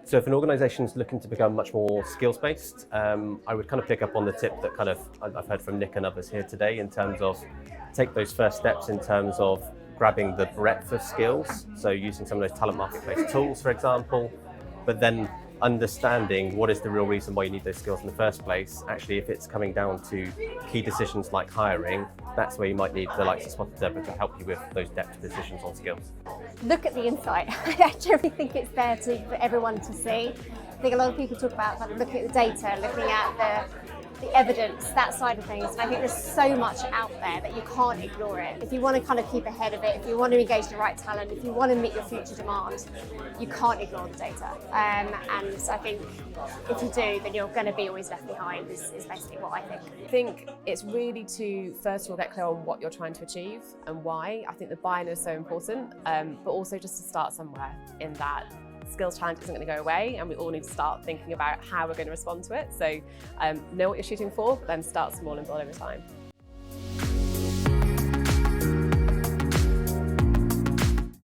So if an organisation is looking to become much more skills-based, I would kind of pick up on the tip that I've heard from Nick and others here today in terms of take those first steps in terms of grabbing the breadth of skills. So using some of those talent marketplace tools, for example, but then understanding what is the real reason why you need those skills in the first place. Actually, if it's coming down to key decisions like hiring, that's where you might need the likes of Spotted Zebra to help you with those depth decisions on skills. Look at the insight. I actually think it's there for everyone to see. I think a lot of people talk about kind of looking at the data, looking at the evidence, that side of things. And I think there's so much out there that you can't ignore it. If you want to kind of keep ahead of it, if you want to engage the right talent, if you want to meet your future demand, you can't ignore the data. And I think if you do, then you're going to be always left behind is basically what I think. I think it's really to, first of all, get clear on what you're trying to achieve and why. I think the buy-in is so important, but also just to start somewhere in that. Skills challenge isn't going to go away, and we all need to start thinking about how we're going to respond to it. So know what you're shooting for, but then start small and build over time.